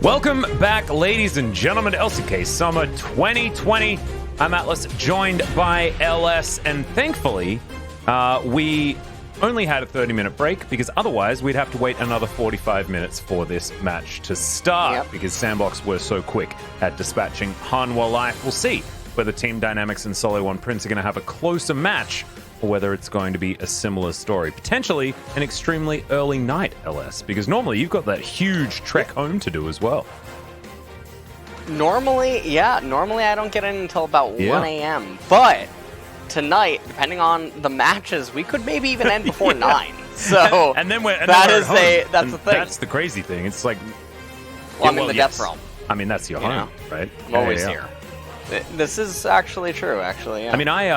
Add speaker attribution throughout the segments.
Speaker 1: Welcome back, ladies and gentlemen, to LCK Summer 2020. I'm Atlas, joined by LS, and thankfully, we only had a 30-minute break because otherwise we'd have to wait another 45 minutes for this match to start because Sandbox were so quick at dispatching Hanwha Life. We'll see whether Team Dynamics and SeolHaeOne Prince are going to have a closer match or whether it's going to be a similar story. Potentially an extremely early night, LS, because normally you've got that huge trek home to do as well.
Speaker 2: Normally I don't get in until about 1 a.m. But tonight, depending on the matches, we could maybe even end before 9. So
Speaker 1: and then
Speaker 2: that's the thing.
Speaker 1: That's the crazy thing. It's like,
Speaker 2: well, I'm in the Death Realm.
Speaker 1: I mean, that's your home, right?
Speaker 2: I'm always here. This is actually true, actually. Yeah.
Speaker 1: I mean, I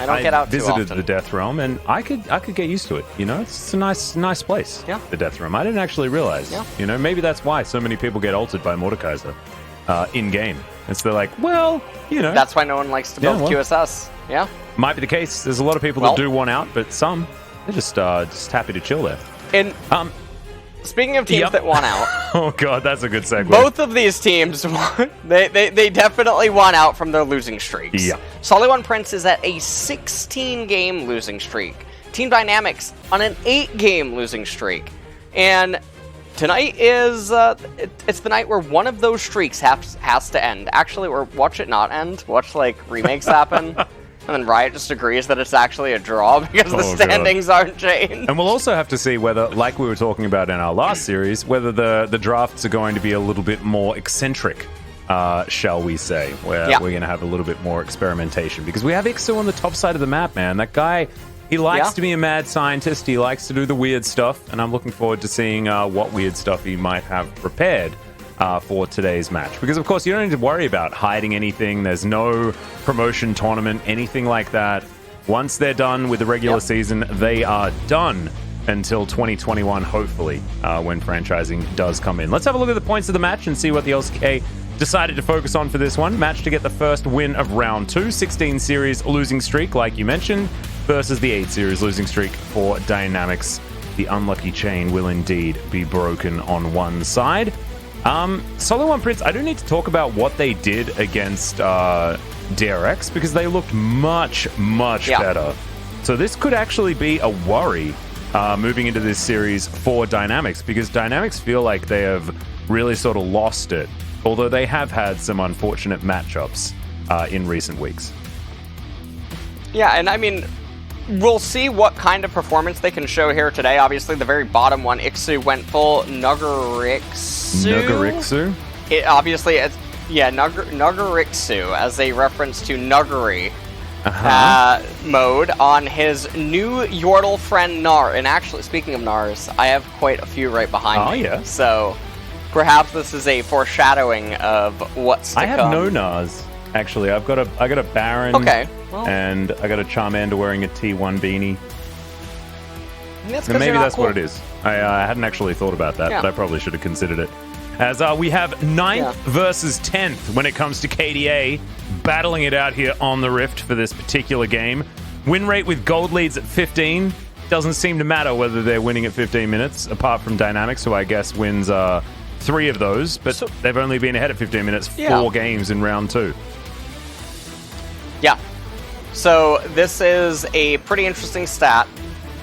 Speaker 2: don't get out
Speaker 1: visited
Speaker 2: too often.
Speaker 1: the Death Realm, and I could get used to it. You know, it's a nice place.
Speaker 2: Yeah.
Speaker 1: The Death Realm. I didn't actually realize.
Speaker 2: Yeah.
Speaker 1: You know, maybe that's why so many people get ulted by Mordekaiser in game. And so they're like, well, you know.
Speaker 2: That's why no one likes to build QSS. Yeah.
Speaker 1: Might be the case. There's a lot of people that do one out, but some they're just happy to chill there.
Speaker 2: And speaking of teams that won out.
Speaker 1: Oh god, that's a good segue.
Speaker 2: Both of these teams, they definitely won out from their losing streaks.
Speaker 1: Yeah.
Speaker 2: SeolHaeOne Prince is at a 16-game losing streak. Team Dynamics on an 8-game losing streak. And tonight is it's the night where one of those streaks has to end. Actually, or watch it not end. Watch like remakes happen. And then Riot just agrees that it's actually a draw because the standings aren't changed.
Speaker 1: And we'll also have to see whether, like we were talking about in our last series, whether the drafts are going to be a little bit more eccentric, shall we say, where we're going to have a little bit more experimentation. Because we have Ixu on the top side of the map, man. That guy, he likes to be a mad scientist. He likes to do the weird stuff. And I'm looking forward to seeing what weird stuff he might have prepared for today's match. Because, of course, you don't need to worry about hiding anything. There's no promotion tournament, anything like that. Once they're done with the regular season, they are done until 2021, hopefully, when franchising does come in. Let's have a look at the points of the match and see what the LCK decided to focus on for this one. Match to get the first win of round 2. 16 series losing streak, like you mentioned, versus the 8 series losing streak for Dynamics. The unlucky chain will indeed be broken on one side. SeolHaeOne Prince, I do need to talk about what they did against DRX because they looked much better. So this could actually be a worry moving into this series for Dynamics because Dynamics feel like they have really sort of lost it, although they have had some unfortunate matchups in recent weeks.
Speaker 2: Yeah, and I mean, we'll see what kind of performance they can show here today. Obviously, the very bottom one, Ixu went full Nugarixu.
Speaker 1: Nugarixu?
Speaker 2: Nugarixu, as a reference to Nuggery mode on his new Yordle friend Nar. And actually, speaking of Nars, I have quite a few right behind me.
Speaker 1: Oh, yeah.
Speaker 2: So, perhaps this is a foreshadowing of what's to come.
Speaker 1: I have no Nars. Actually, I got a Baron.
Speaker 2: Okay. Well,
Speaker 1: and I got a Charmander wearing a T1 beanie.
Speaker 2: Maybe
Speaker 1: that's
Speaker 2: cool.
Speaker 1: what it is. I hadn't actually thought about that, but I probably should have considered it. As we have 9th versus 10th when it comes to KDA, battling it out here on the Rift for this particular game. Win rate with gold leads at 15. Doesn't seem to matter whether they're winning at 15 minutes, apart from Dynamics, who I guess wins 3 of those, but they've only been ahead at 15 minutes 4 games in round 2.
Speaker 2: Yeah. So this is a pretty interesting stat.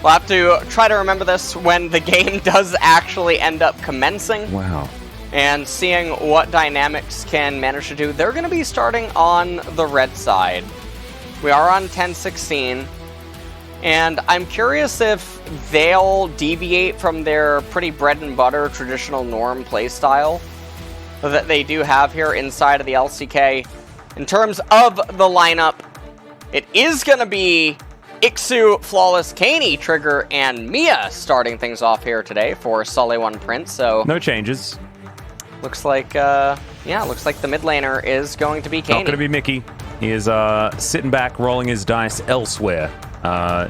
Speaker 2: We'll have to try to remember this when the game does actually end up commencing.
Speaker 1: Wow.
Speaker 2: And seeing what Dynamics can manage to do. They're going to be starting on the red side. We are on 10-16. And I'm curious if they'll deviate from their pretty bread and butter traditional norm playstyle that they do have here inside of the LCK. In terms of the lineup, it is going to be Ixu, Flawless, Kaney, Trigger, and Mia starting things off here today for SeolHaeOne Prince. So
Speaker 1: no changes.
Speaker 2: Looks like, looks like the mid laner is going to be Kaney.
Speaker 1: Not going to be Mickey. He is sitting back, rolling his dice elsewhere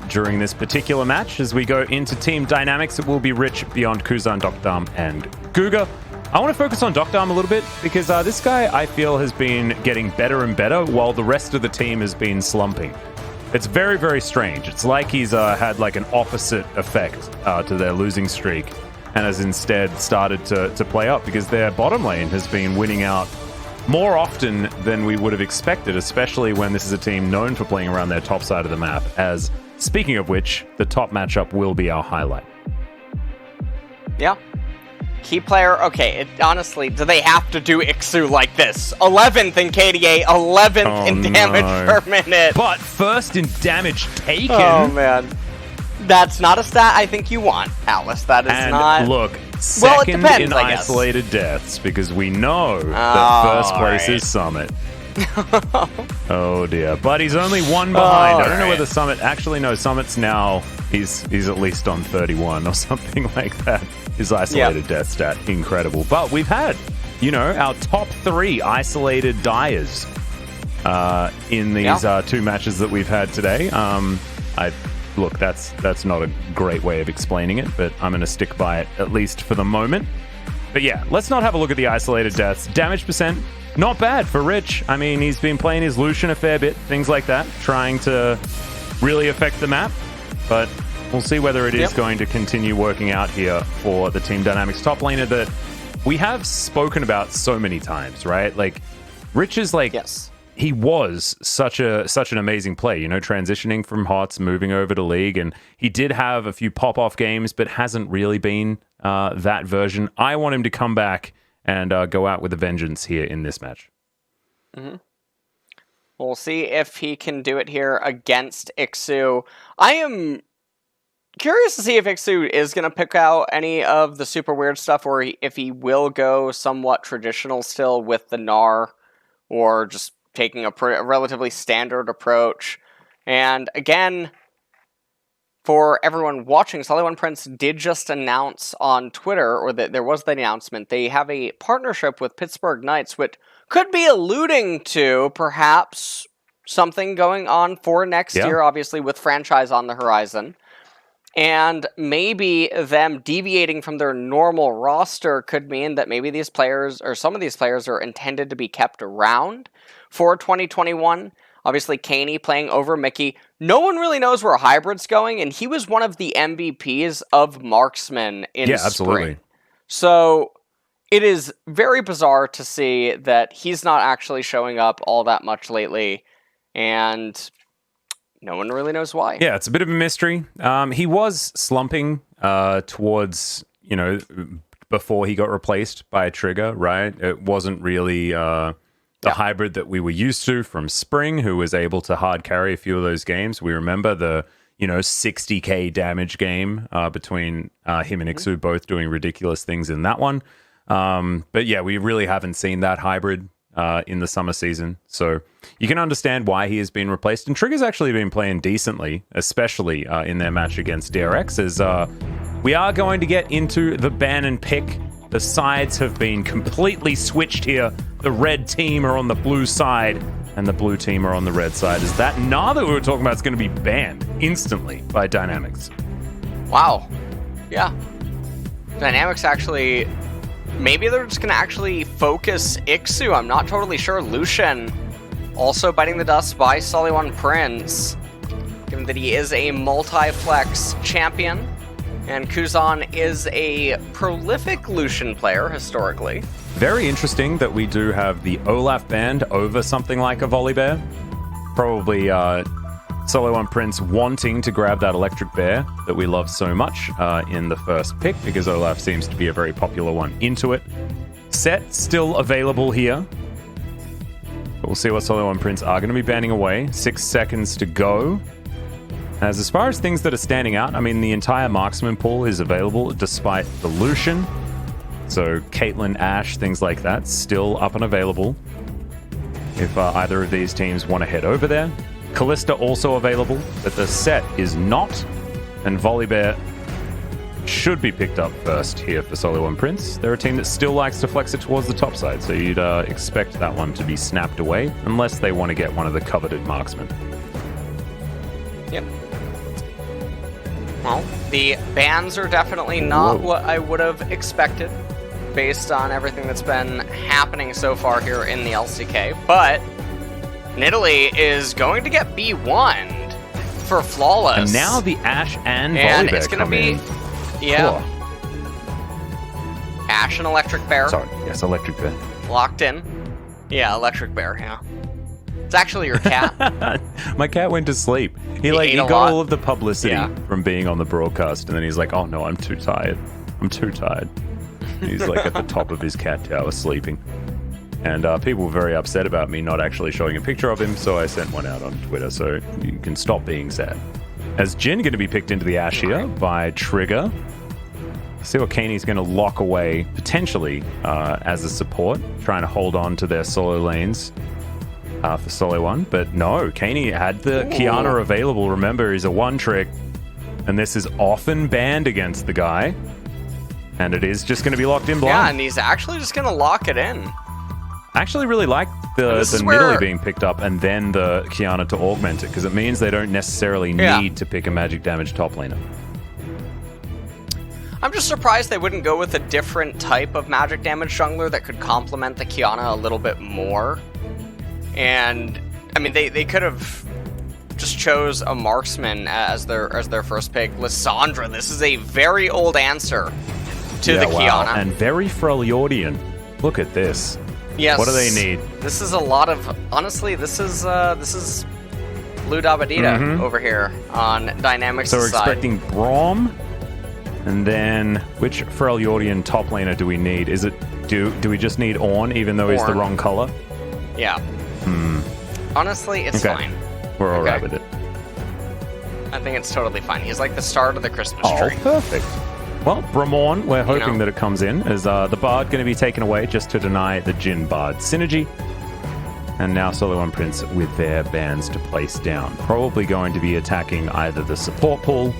Speaker 1: during this particular match. As we go into Team Dynamics, it will be Rich, Beyond, Kuzan, Dokdam, and Guga. I want to focus on Dokdam a little bit because this guy, I feel, has been getting better and better while the rest of the team has been slumping. It's very, very strange. It's like he's had like an opposite effect to their losing streak. and has instead started to play up because their bottom lane has been winning out more often than we would have expected, especially when this is a team known for playing around their top side of the map. As, speaking of which, the top matchup will be our highlight.
Speaker 2: Yeah. Key player, okay, honestly, do they have to do Ixu like this? 11th in KDA, 11th in damage per minute.
Speaker 1: But first in damage taken.
Speaker 2: Oh, man. That's not a stat I think you want, Alice. That is not...
Speaker 1: Look, second
Speaker 2: depends,
Speaker 1: in
Speaker 2: I guess.
Speaker 1: isolated deaths, because we know that first place is Summit. Oh dear. But he's only one behind. I don't know whether Summit... Actually, no, Summit's now... He's at least on 31 or something like that. His isolated death stat. Incredible. But we've had, our top 3 isolated dyers in these 2 matches that we've had today. Look, that's not a great way of explaining it, but I'm going to stick by it, at least for the moment. But yeah, let's not have a look at the isolated deaths. Damage percent, not bad for Rich. I mean, he's been playing his Lucian a fair bit, things like that, trying to really affect the map. But we'll see whether it is going to continue working out here for the Team Dynamics top laner that we have spoken about so many times, right? Like, Rich is like...
Speaker 2: Yes.
Speaker 1: He was such an amazing play, transitioning from HOTS, moving over to League, and he did have a few pop-off games, but hasn't really been that version. I want him to come back and go out with a vengeance here in this match.
Speaker 2: Mm-hmm. We'll see if he can do it here against Ixu. I am curious to see if Ixu is going to pick out any of the super weird stuff, or if he will go somewhat traditional still with the Gnar, or just taking a relatively standard approach. And again, for everyone watching, SeolHaeOne Prince did just announce on Twitter, or that there was the announcement, they have a partnership with Pittsburgh Knights, which could be alluding to perhaps something going on for next year, obviously with franchise on the horizon. And maybe them deviating from their normal roster could mean that maybe these players, or some of these players, are intended to be kept around for 2021. Obviously, Kaney playing over Mickey. No one really knows where Hybrid's going, and he was one of the MVPs of Marksman in spring.
Speaker 1: Absolutely.
Speaker 2: So it is very bizarre to see that he's not actually showing up all that much lately, and no one really knows why.
Speaker 1: Yeah, it's a bit of a mystery. He was slumping towards, before he got replaced by a Trigger, right? It wasn't really the hybrid that we were used to from Spring, who was able to hard carry a few of those games. We remember the, 60k damage game between him and Ixu, both doing ridiculous things in that one. But yeah, we really haven't seen that hybrid in the summer season. So you can understand why he has been replaced. And Trigger's actually been playing decently, especially in their match against DRX, as we are going to get into the ban and pick. The sides have been completely switched here. The red team are on the blue side, and the blue team are on the red side. Is that Gnar that we were talking about is going to be banned instantly by Dynamics?
Speaker 2: Wow. Yeah. Dynamics actually... Maybe they're just going to actually focus Ixu. I'm not totally sure. Lucian also biting the dust by SeolHaeOne Prince, given that he is a multi-flex champion. And Kuzan is a prolific Lucian player, historically.
Speaker 1: Very interesting that we do have the Olaf band over something like a Volibear. Probably SeolHaeOne Prince wanting to grab that Electric Bear that we love so much in the first pick, because Olaf seems to be a very popular one into it. Set still available here. But we'll see what SeolHaeOne Prince are going to be banning away. 6 seconds to go. As far as things that are standing out, I mean, the entire marksman pool is available despite the Lucian. So Caitlyn, Ashe, things like that, still up and available if either of these teams want to head over there. Callista also available, but the set is not. And Volibear should be picked up first here for SeolHaeOne Prince. They're a team that still likes to flex it towards the top side, so you'd expect that one to be snapped away, unless they want to get one of the coveted marksmen.
Speaker 2: Yep. Well, the bans are definitely not what I would have expected based on everything that's been happening so far here in the LCK, but Nidalee is going to get B1'd for Flawless.
Speaker 1: And now the Ashe and
Speaker 2: Volibear
Speaker 1: it's going to be...
Speaker 2: Yeah. Ash and Electric Bear.
Speaker 1: Sorry, yes, Electric Bear.
Speaker 2: Locked in. Yeah, Electric Bear, yeah. It's actually your cat.
Speaker 1: My cat went to sleep. He got all of the publicity from being on the broadcast, and then he's like, "Oh no, I'm too tired. I'm too tired." He's like at the top of his cat tower sleeping. And people were very upset about me not actually showing a picture of him, so I sent one out on Twitter, so you can stop being sad. As Jin going to be picked into the Ash here by Trigger. SeolHaeOne's going to lock away, potentially, as a support, trying to hold on to their solo lanes for SeolHaeOne. But no, Kaney had the Qiyana available. Remember, he's a one-trick, and this is often banned against the guy. And it is just going to be locked in blind.
Speaker 2: Yeah, and he's actually just going to lock it in.
Speaker 1: I actually really like the Nidalee being picked up and then the Qiyana to augment it, because it means they don't necessarily need to pick a magic damage top laner.
Speaker 2: I'm just surprised they wouldn't go with a different type of magic damage jungler that could complement the Qiyana a little bit more. And, I mean, they could have just chose a marksman as their first pick. Lissandra, this is a very old answer to the Qiyana.
Speaker 1: And very Freljordian. Look at this.
Speaker 2: Yes.
Speaker 1: What do they need?
Speaker 2: This is a lot of... Honestly, this is Blue Dabadita over here on Dynamics'
Speaker 1: So we're
Speaker 2: side.
Speaker 1: expecting Braum, and then which Freljordian top laner do we need? Is it... Do we just need Ornn, even though he's the wrong color?
Speaker 2: Yeah. Honestly, it's fine.
Speaker 1: We're alright with it.
Speaker 2: I think it's totally fine. He's like the start of the Christmas tree.
Speaker 1: Perfect. Well, Bramorn, we're hoping that it comes in. Is the Bard going to be taken away just to deny the Jhin Bard synergy? And now SeolHaeOne Prince with their bans to place down. Probably going to be attacking either the support pool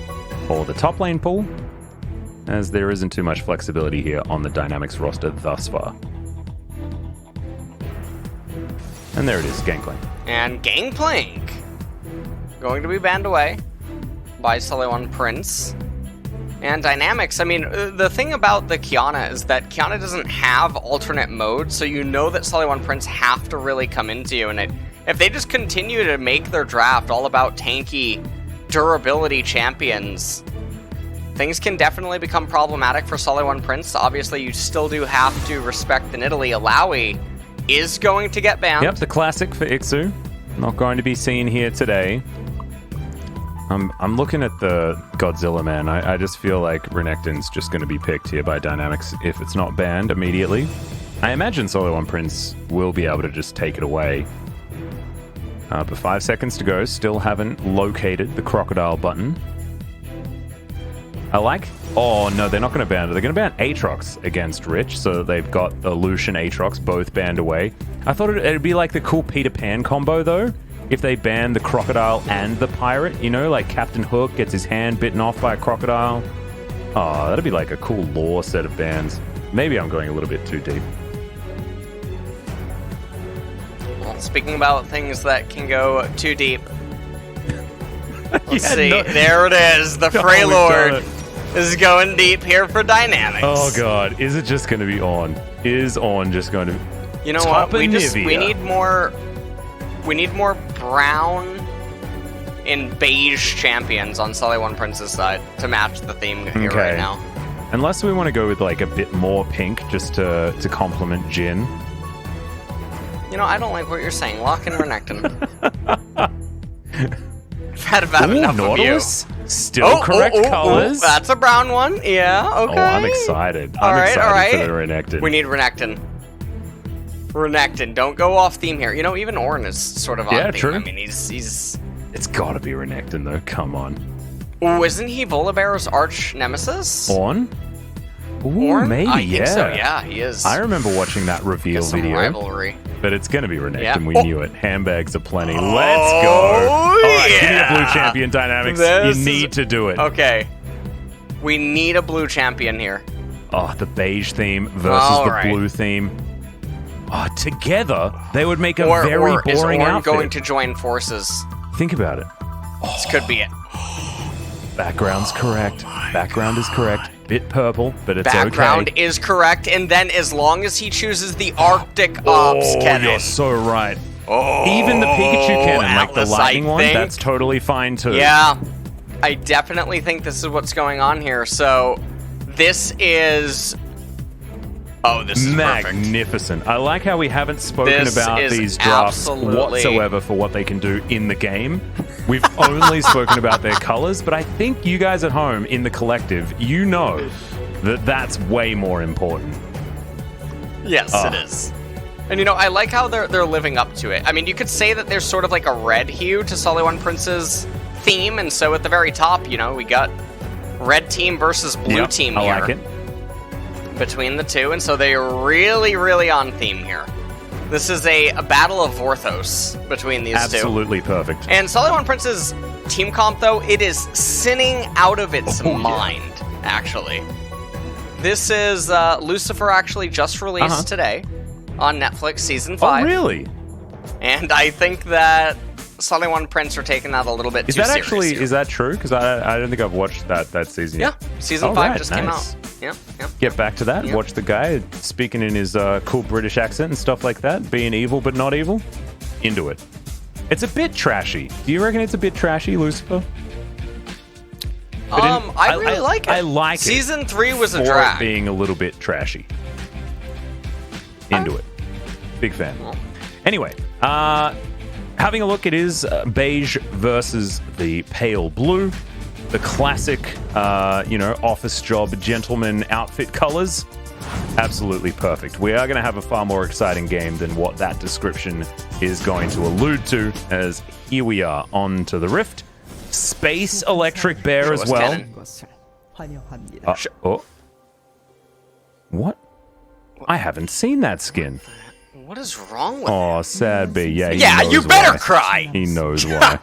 Speaker 1: or the top lane pool, as there isn't too much flexibility here on the Dynamics roster thus far. And there it is, Gangplank.
Speaker 2: And Gangplank going to be banned away by SeolHaeOne Prince. And Dynamics, I mean, the thing about the Qiyana is that Qiyana doesn't have alternate modes, so you know that SeolHaeOne Prince have to really come into you. And if they just continue to make their draft all about tanky durability champions, things can definitely become problematic for SeolHaeOne Prince. Obviously, you still do have to respect the Nidalee. Alawi is going to get banned.
Speaker 1: Yep, the classic for Ixu. Not going to be seen here today. I'm looking at the Godzilla, man. I just feel like Renekton's just going to be picked here by Dynamics if it's not banned immediately. I imagine SeolHaeOne Prince will be able to just take it away. But 5 seconds to go. Still haven't located the crocodile button. I like... Oh, no, they're not going to ban it. They're going to ban Aatrox against Rich, so they've got the Lucian Aatrox both banned away. I thought it'd be like the cool Peter Pan combo, though, if they ban the crocodile and the pirate, you know, like Captain Hook gets his hand bitten off by a crocodile. Oh, that'd be like a cool lore set of bans. Maybe I'm going a little bit too deep.
Speaker 2: Well, speaking about things that can go too deep, let's see. There it is. The Freylord is going deep here for Dynamics.
Speaker 1: Oh, God. Is it just going to be Ornn? Is Ornn just going to...
Speaker 2: You know what? We need more... We need more brown and beige champions on SeolHaeOne Prince's side to match the theme here right now.
Speaker 1: Unless we want to go with like a bit more pink just to complement Jhin.
Speaker 2: You know, I don't like what you're saying. Lock in Renekton. I've had about enough of you.
Speaker 1: Still correct colors.
Speaker 2: That's a brown one. Yeah, okay.
Speaker 1: Oh, I'm excited. I'm excited for the Renekton.
Speaker 2: We need Renekton. Renekton, don't go off theme here. You know, even Ornn is sort of on theme.
Speaker 1: True.
Speaker 2: I mean, he's...
Speaker 1: It's gotta be Renekton, though. Come on.
Speaker 2: Oh, isn't he Volibear's arch nemesis?
Speaker 1: Ornn? Ooh,
Speaker 2: Ornn?
Speaker 1: maybe,
Speaker 2: I think so, yeah, he is.
Speaker 1: I remember watching that reveal video.
Speaker 2: Rivalry.
Speaker 1: But it's gonna be Renekton,
Speaker 2: yeah.
Speaker 1: we knew it. Handbags are plenty. Let's go! Alright, give me a blue champion, Dynamics. You need to do it.
Speaker 2: Okay. We need a blue champion here.
Speaker 1: Oh, the beige theme versus the blue theme. Oh, together, they would make a very boring
Speaker 2: is Ornn
Speaker 1: outfit.
Speaker 2: Going to join forces?
Speaker 1: Think about it.
Speaker 2: This could be it.
Speaker 1: Background's correct. Background is correct. Bit purple, but it's
Speaker 2: Background is correct, and then as long as he chooses the Arctic Ops cannon.
Speaker 1: You're so right.
Speaker 2: Oh,
Speaker 1: even the Pikachu cannon, like the
Speaker 2: Atlas,
Speaker 1: lightning one, that's totally fine too.
Speaker 2: Yeah, I definitely think this is what's going on here. So this is Oh, this is
Speaker 1: magnificent. Perfect. I like how we haven't spoken about these drafts whatsoever for what they can do in the game. We've only spoken about their colors, but I think you guys at home in the collective, you know that that's way more important.
Speaker 2: Yes, it is. And, you know, I like how they're living up to it. I mean, you could say that there's sort of like a red hue to SeolHaeOne Prince's theme, and so at the very top, you know, we got red team versus blue team here.
Speaker 1: I like it.
Speaker 2: Between the two, and so they're really, really on theme here. This is a battle of Vorthos between these two.
Speaker 1: Absolutely perfect.
Speaker 2: And SeolHaeOne Prince's team comp, though, it is sinning out of its mind, actually. This is Lucifer actually just released today on Netflix, Season 5.
Speaker 1: Oh, really?
Speaker 2: And I think that SeolHaeOne Prince are taking that a little bit too seriously.
Speaker 1: Is that true? Because I don't think I've watched that season yet.
Speaker 2: Yeah, Season 5 just came out. Yeah.
Speaker 1: Get back to that. Yeah. Watch the guy speaking in his cool British accent and stuff like that. Being evil but not evil. Into it. It's a bit trashy. Do you reckon it's a bit trashy, Lucifer?
Speaker 2: I really like it.
Speaker 1: I like
Speaker 2: Season 3 was a
Speaker 1: for
Speaker 2: drag.
Speaker 1: It being a little bit trashy. Into it. Big fan. Anyway, having a look, it is beige versus the pale blue. The classic, office job gentleman outfit colors. Absolutely perfect. We are going to have a far more exciting game than what that description is going to allude to, as here we are on to the Rift. Space Electric Bear as well. What? I haven't seen that skin.
Speaker 2: What is wrong with
Speaker 1: him? Sad B. Yeah,
Speaker 2: you better cry.
Speaker 1: He knows why.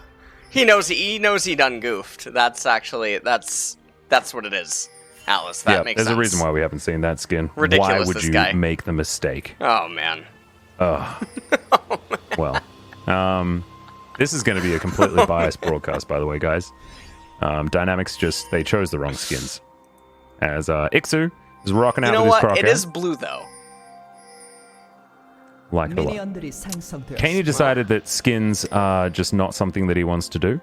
Speaker 2: He knows he done goofed. That's what it is. Alice, that makes sense.
Speaker 1: There's a reason why we haven't seen that skin.
Speaker 2: Ridiculous.
Speaker 1: Why would you make the mistake?
Speaker 2: Oh man.
Speaker 1: Well, this is going to be a completely biased broadcast, by the way, guys. Dynamics they chose the wrong skins. As Ixu is rocking out with his croc.
Speaker 2: It is blue though.
Speaker 1: Like it a lot. Kaney decided that skins are just not something that he wants to do.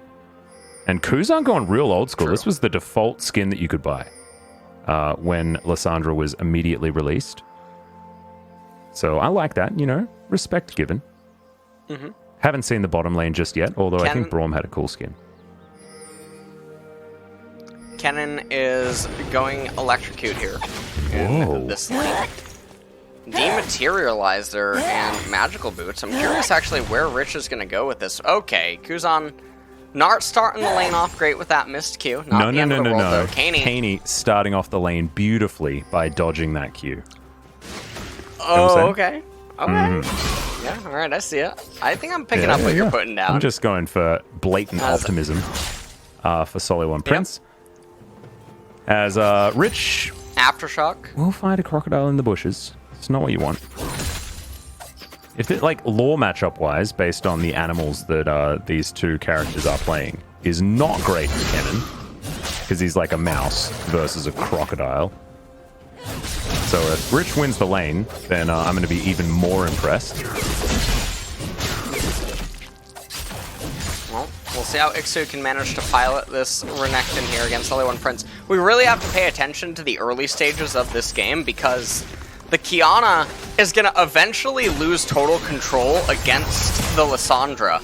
Speaker 1: And Kuzan going real old school. True. This was the default skin that you could buy when Lissandra was immediately released. So I like that, respect given. Mm-hmm. Haven't seen the bottom lane just yet, although I think Braum had a cool skin.
Speaker 2: Kennen is going electrocute here in this lane. Dematerializer and magical boots. I'm curious actually where Rich is going to go with this. Okay, Kuzan not starting the lane off great with that missed Q.
Speaker 1: No. Kaney starting off the lane beautifully by dodging that Q.
Speaker 2: Oh, okay. Mm-hmm. Yeah, all right, I see it. I think I'm picking up what you're putting down.
Speaker 1: I'm just going for blatant optimism for SeolHaeOne Prince. As Rich...
Speaker 2: Aftershock.
Speaker 1: We'll find a crocodile in the bushes. It's not what you want. If it, lore matchup-wise, based on the animals that these two characters are playing, is not great for Kennen, because he's like a mouse versus a crocodile. So if Rich wins the lane, then I'm going to be even more impressed.
Speaker 2: Well, we'll see how Ixu can manage to pilot this Renekton here against SeolHaeOne Prince. We really have to pay attention to the early stages of this game, because the Kiana is going to eventually lose total control against the Lissandra.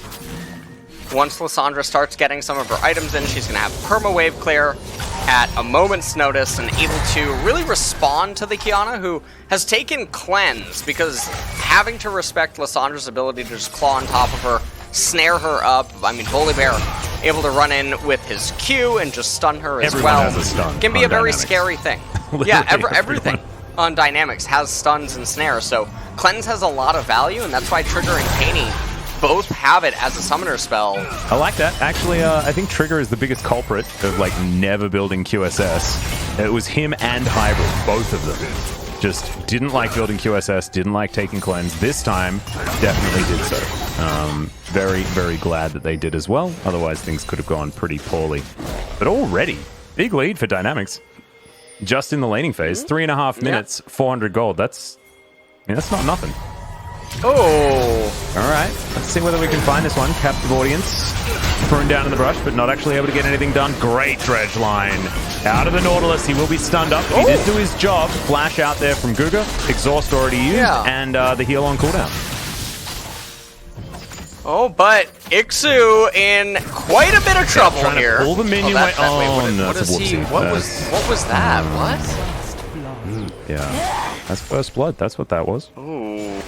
Speaker 2: Once Lissandra starts getting some of her items in, she's going to have Perma Wave Clear at a moment's notice and able to really respond to the Kiana, who has taken Cleanse, because having to respect Lissandra's ability to just claw on top of her, snare her up. I mean, Volibear able to run in with his Q and just stun her as
Speaker 1: Everyone
Speaker 2: well.
Speaker 1: Has a stun
Speaker 2: can be a very
Speaker 1: Dynamics.
Speaker 2: Scary thing. Yeah, everything on Dynamics has stuns and snares, so Cleanse has a lot of value, and that's why Trigger and Kaney both have it as a summoner spell.
Speaker 1: I like that. Actually, I think Trigger is the biggest culprit of never building QSS. It was him and Hybrid, both of them. Just didn't like building QSS, didn't like taking Cleanse. This time, definitely did so. Very, very glad that they did as well. Otherwise, things could have gone pretty poorly. But already, big lead for Dynamics. Just in the laning phase, 3.5 minutes, 400 gold. That's not nothing.
Speaker 2: Oh.
Speaker 1: All right. Let's see whether we can find this one. Captive audience. Thrown down in the brush, but not actually able to get anything done. Great dredge line. Out of the Nautilus. He will be stunned up. He did do his job. Flash out there from Guga. Exhaust already used. And the heal on cooldown.
Speaker 2: Oh, but Ixu in quite a bit of trouble here.
Speaker 1: Pull the minion
Speaker 2: no,
Speaker 1: what
Speaker 2: was that? What?
Speaker 1: Yeah. That's first blood. That's what that was.
Speaker 2: Ooh.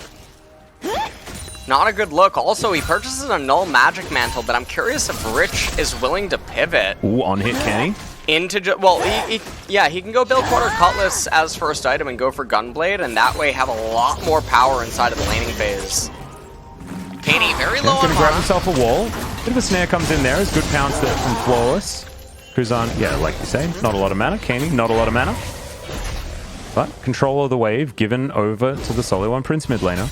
Speaker 2: Not a good look. Also, he purchases a null magic mantle, but I'm curious if Rich is willing to pivot.
Speaker 1: Ooh, on hit Kenny.
Speaker 2: Well, he can go build Quarter Cutlass as first item and go for Gunblade, and that way have a lot more power inside of the laning phase. Katie, very low on
Speaker 1: gonna grab himself a wall. Bit of a snare comes in there. It's good pounce there from Flawless. Kuzan, yeah, like you say, not a lot of mana. Kaney, not a lot of mana. But control of the wave given over to the SeolHaeOne Prince mid laner.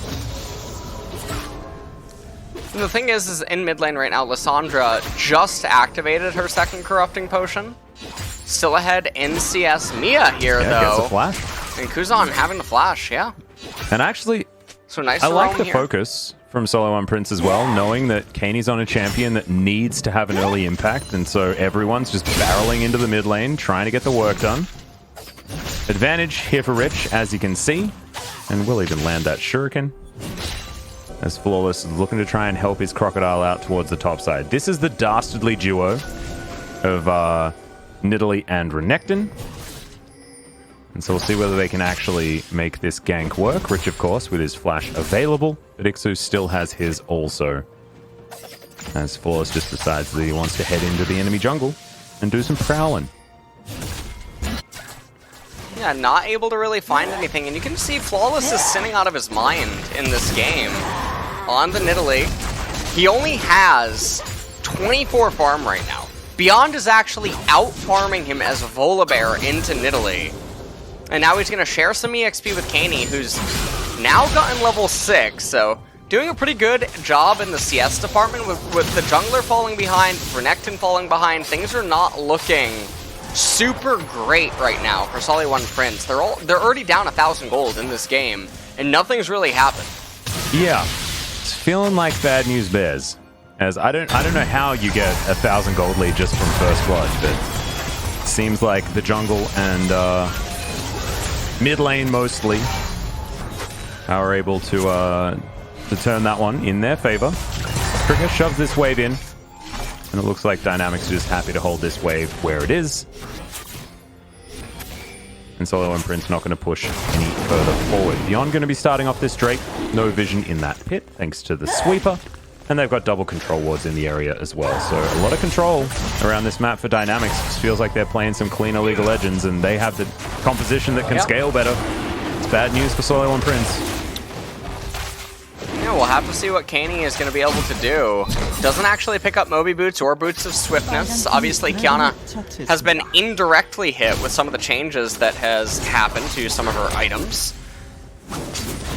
Speaker 2: And the thing is in mid lane right now, Lissandra just activated her second corrupting potion. Still ahead in CS. Mia here, though.
Speaker 1: Gets a flash.
Speaker 2: And Kuzan having the flash, yeah.
Speaker 1: And actually,
Speaker 2: so nice
Speaker 1: I like the
Speaker 2: here.
Speaker 1: Focus from SeolHaeOne Prince as well, knowing that Kaney's on a champion that needs to have an early impact, and so everyone's just barreling into the mid lane, trying to get the work done. Advantage here for Rich, as you can see, and we'll even land that shuriken. As Flawless is looking to try and help his Crocodile out towards the top side. This is the dastardly duo of Nidalee and Renekton. And so we'll see whether they can actually make this gank work. Rich, of course, with his flash available, but Ixu still has his also. As Flawless just decides that he wants to head into the enemy jungle and do some prowling.
Speaker 2: Yeah, not able to really find anything, and you can see Flawless is sinning out of his mind in this game. On the Nidalee, he only has 24 farm right now. Beyond is actually out-farming him as Volibear into Nidalee. And now he's going to share some EXP with Kaney, who's now gotten level 6, so doing a pretty good job in the CS department with the jungler falling behind, Renekton falling behind. Things are not looking super great right now for SeolHaeOne Prince. They're already down 1,000 gold in this game, and nothing's really happened.
Speaker 1: Yeah, it's feeling like bad news bears. As I don't know how you get 1,000 gold lead just from first blood, but it seems like the jungle and mid lane mostly are able to turn that one in their favor. Trigger shoves this wave in, and it looks like Dynamics is just happy to hold this wave where it is. And SeolHaeOne Prince not going to push any further forward. Beyond going to be starting off this Drake. No vision in that pit, thanks to the sweeper. And they've got double control wards in the area as well. So a lot of control around this map for Dynamics. It just feels like they're playing some cleaner League of Legends, and they have the composition that can scale better. It's bad news for SeolHaeOne Prince.
Speaker 2: Yeah, we'll have to see what Kaney is going to be able to do. Doesn't actually pick up Moby Boots or Boots of Swiftness. Obviously, Qiyana has been indirectly hit with some of the changes that has happened to some of her items.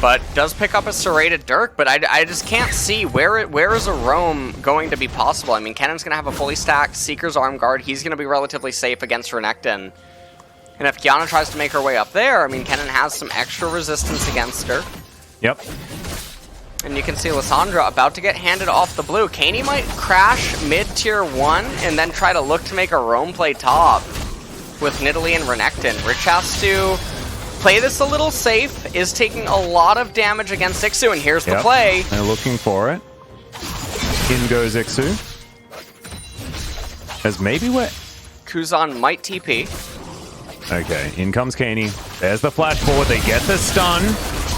Speaker 2: But does pick up a serrated Dirk, but I just can't see where is a roam going to be possible. I mean, Kennon's going to have a fully stacked Seeker's Arm Guard. He's going to be relatively safe against Renekton. And if Qiyana tries to make her way up there, I mean, Kennon has some extra resistance against her.
Speaker 1: Yep.
Speaker 2: And you can see Lissandra about to get handed off the blue. Kaney might crash mid-tier 1 and then try to look to make a roam play top with Nidalee and Renekton. Rich has to play this a little safe, is taking a lot of damage against Ixu, and here's the play.
Speaker 1: They're looking for it. In goes Ixu. As maybe what?
Speaker 2: Kuzan might TP.
Speaker 1: Okay, in comes Kaney. There's the flash forward. They get the stun.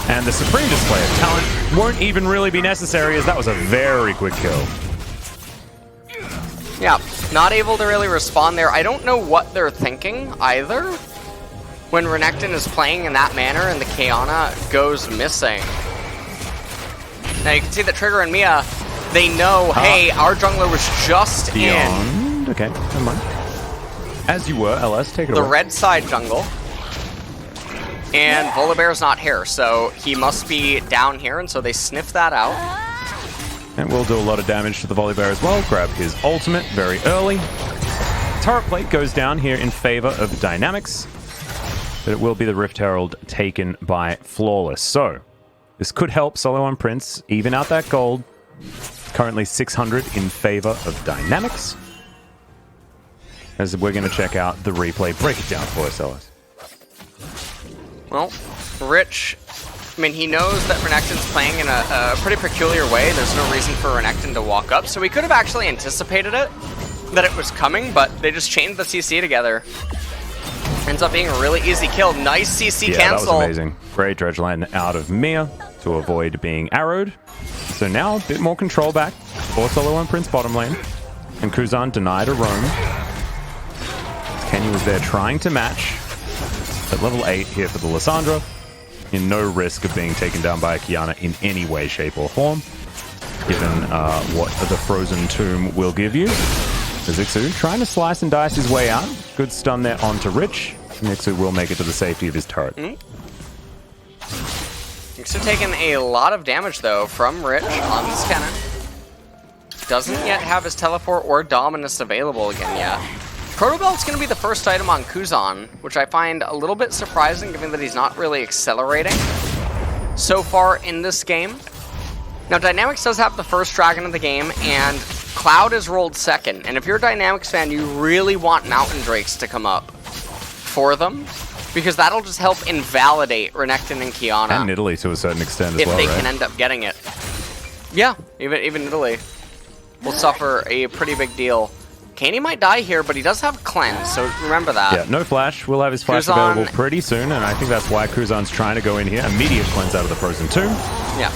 Speaker 1: And the Supreme Display of Talent won't even really be necessary, as that was a very quick kill.
Speaker 2: Yeah, not able to really respond there. I don't know what they're thinking either when Renekton is playing in that manner and the Qiyana goes missing. Now you can see that Trigger and Mia, they know, hey, our jungler was just
Speaker 1: Beyond. Okay, never mind. As you were, LS, take it away.
Speaker 2: The red side jungle. And Volibear's not here, so he must be down here, and so they sniff that out.
Speaker 1: And will do a lot of damage to the Volibear as well. Grab his ultimate very early. Turret plate goes down here in favor of Dynamics, but it will be the Rift Herald taken by Flawless. So, This could help SeolHaeOne Prince even out that gold. Currently 600 in favor of Dynamics. As we're going to check out the replay. Break it down for us, Ellis.
Speaker 2: Well, Rich, I mean, he knows that Renekton's playing in a pretty peculiar way. There's no reason for Renekton to walk up, so he could have actually anticipated it, that it was coming, but they just chained the CC together. Ends up being a really easy kill. Nice CC cancel.
Speaker 1: That was amazing. Great dredge line out of Mia to avoid being arrowed. So now a bit more control back for SeolHaeOne Prince bottom lane. And Kuzan denied a roam. Kenny was there trying to match. At level 8 here for the Lissandra. In no risk of being taken down by a Qiyana in any way, shape, or form. Given what the Frozen Tomb will give you. Zixu trying to slice and dice his way out. Good stun there onto Rich. Nixu will make it to the safety of his turret.
Speaker 2: Nixu taking a lot of damage, though, from Rich on this cannon. Doesn't yet have his teleport or Dominus available again yet. Protobelt's going to be the first item on Kuzan, which I find a little bit surprising given that he's not really accelerating so far in this game. Now, Dynamics does have the first dragon of the game, and Cloud is rolled second. And if you're a Dynamics fan, you really want Mountain Drakes to come up for them, because that'll just help invalidate Renekton and Qiyana.
Speaker 1: And Italy to a certain extent as well,
Speaker 2: if they can end up getting it. Yeah, even Italy will suffer a pretty big deal. Kaney might die here, but he does have Cleanse, so remember that.
Speaker 1: Yeah, no flash. We'll have his flash
Speaker 2: Kuzan
Speaker 1: available pretty soon, and I think that's why Kuzan's trying to go in here. Immediate Cleanse out of the Frozen Tomb.
Speaker 2: Yeah.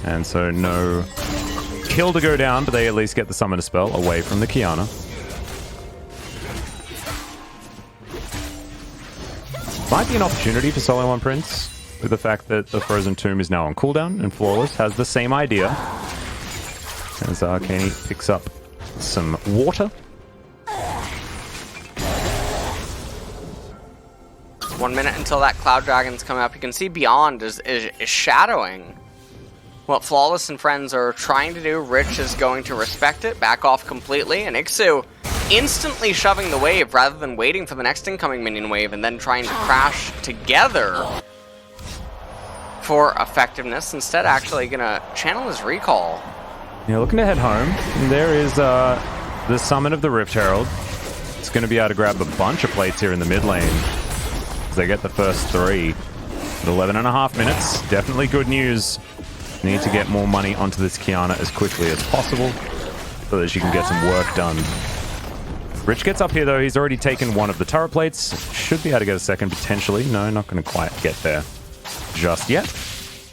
Speaker 1: And so no kill to go down, but they at least get the Summoner spell away from the Qiyana. Might be an opportunity for SeolHaeOne Prince, with the fact that the Frozen Tomb is now on cooldown, and Flawless has the same idea. As Kenny picks up some water.
Speaker 2: 1 minute until that Cloud Dragon's coming up. You can see Beyond is shadowing what Flawless and friends are trying to do. Rich is going to respect it, back off completely, and Ixu instantly shoving the wave rather than waiting for the next incoming minion wave and then trying to crash together for effectiveness. Instead, actually gonna channel his recall.
Speaker 1: Yeah, looking to head home. And there is the summon of the Rift Herald. It's going to be able to grab a bunch of plates here in the mid lane as they get the first 3. At 11.5 minutes, definitely good news. Need to get more money onto this Qiyana as quickly as possible so that she can get some work done. Rich gets up here though. He's already taken one of the turret plates. Should be able to get a second potentially. No, not going to quite get there just yet.